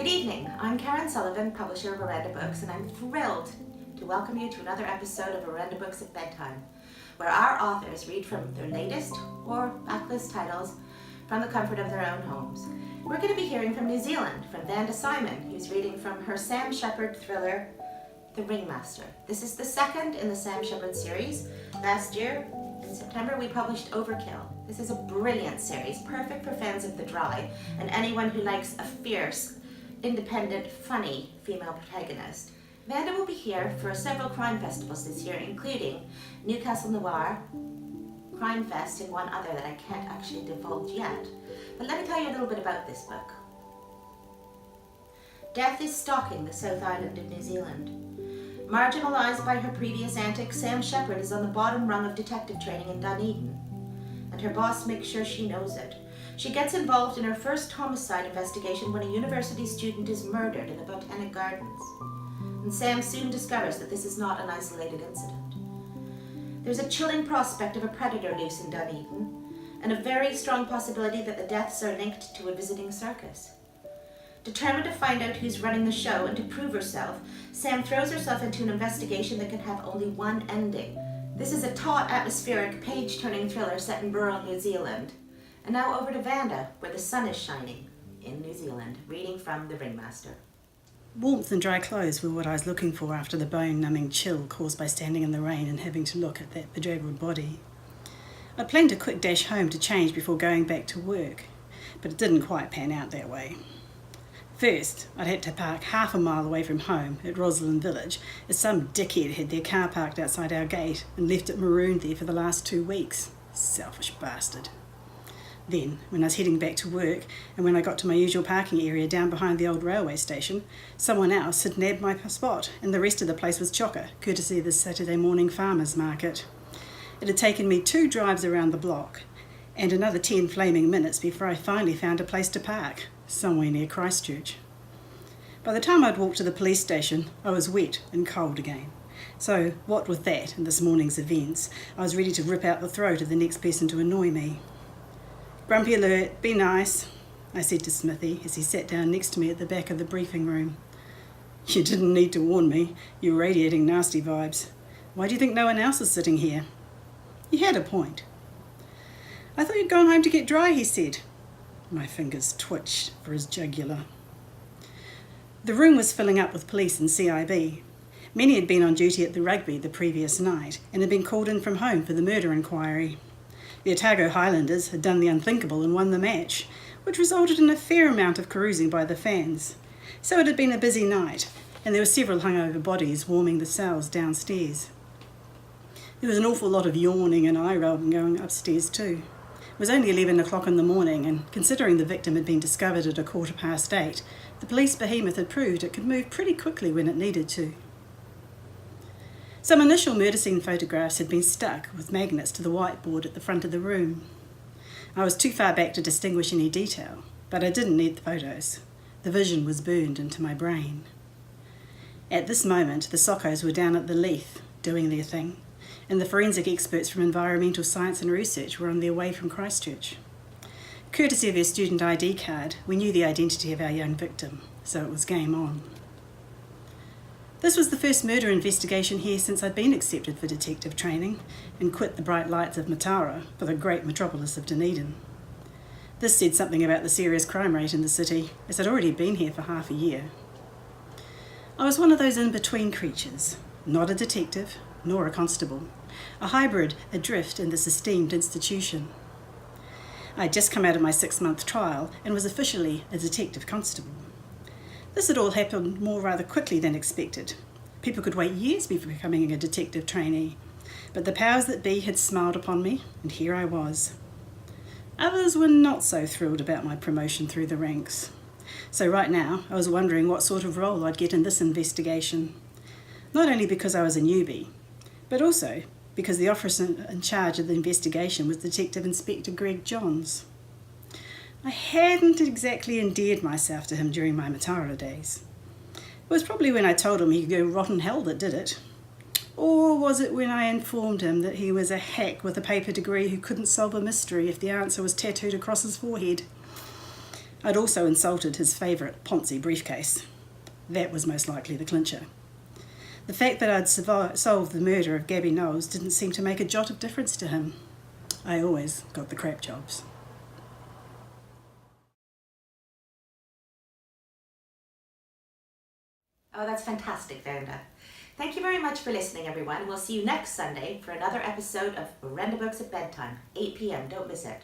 Good evening, I'm Karen Sullivan, publisher of Orenda Books, and I'm thrilled to welcome you to another episode of Orenda Books at Bedtime, where our authors read from their latest or backlist titles from the comfort of their own homes. We're going to be hearing from New Zealand, from Vanda Simon, who's reading from her Sam Shepard thriller, The Ringmaster. This is the second in the Sam Shepard series. Last year, in September, we published Overkill. This is a brilliant series, perfect for fans of the dry and anyone who likes a fierce, independent, funny female protagonist. Vanda will be here for several crime festivals this year, including Newcastle Noir, Crime Fest, and one other that I can't actually divulge yet. But let me tell you a little bit about this book. Death is stalking the South Island of New Zealand. Marginalised by her previous antics, Sam Shepard is on the bottom rung of detective training in Dunedin, and her boss makes sure she knows it. She gets involved in her first homicide investigation when a university student is murdered in the Botanic Gardens, and Sam soon discovers that this is not an isolated incident. There's a chilling prospect of a predator loose in Dunedin, and a very strong possibility that the deaths are linked to a visiting circus. Determined to find out who's running the show and to prove herself, Sam throws herself into an investigation that can have only one ending. This is a taut, atmospheric, page-turning thriller set in rural New Zealand. And now over to Vanda, where the sun is shining in New Zealand, reading from The Ringmaster. Warmth and dry clothes were what I was looking for after the bone-numbing chill caused by standing in the rain and having to look at that bedraggled body. I planned a quick dash home to change before going back to work, but it didn't quite pan out that way. First, I'd had to park half a mile away from home at Roslyn Village, as some dickhead had their car parked outside our gate and left it marooned there for the last 2 weeks. Selfish bastard. Then, when I was heading back to work, and when I got to my usual parking area down behind the old railway station, someone else had nabbed my spot, and the rest of the place was chocker, courtesy of the Saturday morning farmers market. It had taken me 2 drives around the block, and another 10 flaming minutes before I finally found a place to park, somewhere near Christchurch. By the time I'd walked to the police station, I was wet and cold again. So, what with that and this morning's events, I was ready to rip out the throat of the next person to annoy me. "Grumpy alert, be nice," I said to Smithy as he sat down next to me at the back of the briefing room. "You didn't need to warn me. You're radiating nasty vibes. Why do you think no one else is sitting here?" He had a point. "I thought you'd gone home to get dry," he said. My fingers twitched for his jugular. The room was filling up with police and CIB. Many had been on duty at the rugby the previous night and had been called in from home for the murder inquiry. The Otago Highlanders had done the unthinkable and won the match, which resulted in a fair amount of carousing by the fans. So it had been a busy night, and there were several hungover bodies warming the cells downstairs. There was an awful lot of yawning and eye-rolling going upstairs too. It was only 11 o'clock in the morning, and considering the victim had been discovered at 8:15, the police behemoth had proved it could move pretty quickly when it needed to. Some initial murder scene photographs had been stuck with magnets to the whiteboard at the front of the room. I was too far back to distinguish any detail, but I didn't need the photos. The vision was burned into my brain. At this moment, the Soccos were down at the Leith, doing their thing, and the forensic experts from Environmental Science and Research were on their way from Christchurch. Courtesy of her student ID card, we knew the identity of our young victim, so it was game on. This was the first murder investigation here since I'd been accepted for detective training and quit the bright lights of Mataura for the great metropolis of Dunedin. This said something about the serious crime rate in the city, as I'd already been here for half a year. I was one of those in-between creatures, not a detective, nor a constable, a hybrid adrift in this esteemed institution. I had just come out of my 6-month trial and was officially a detective constable. This had all happened more rather quickly than expected. People could wait years before becoming a detective trainee, but the powers that be had smiled upon me, and here I was. Others were not so thrilled about my promotion through the ranks. So right now, I was wondering what sort of role I'd get in this investigation. Not only because I was a newbie, but also because the officer in charge of the investigation was Detective Inspector Greg Johns. I hadn't exactly endeared myself to him during my Mataura days. It was probably when I told him he could go rotten hell that did it. Or was it when I informed him that he was a hack with a paper degree who couldn't solve a mystery if the answer was tattooed across his forehead? I'd also insulted his favourite Ponzi briefcase. That was most likely the clincher. The fact that I'd solved the murder of Gabby Knowles didn't seem to make a jot of difference to him. I always got the crap jobs. Oh, that's fantastic, Orenda. Thank you very much for listening, everyone. We'll see you next Sunday for another episode of Orenda Books at Bedtime, 8 p.m. Don't miss it.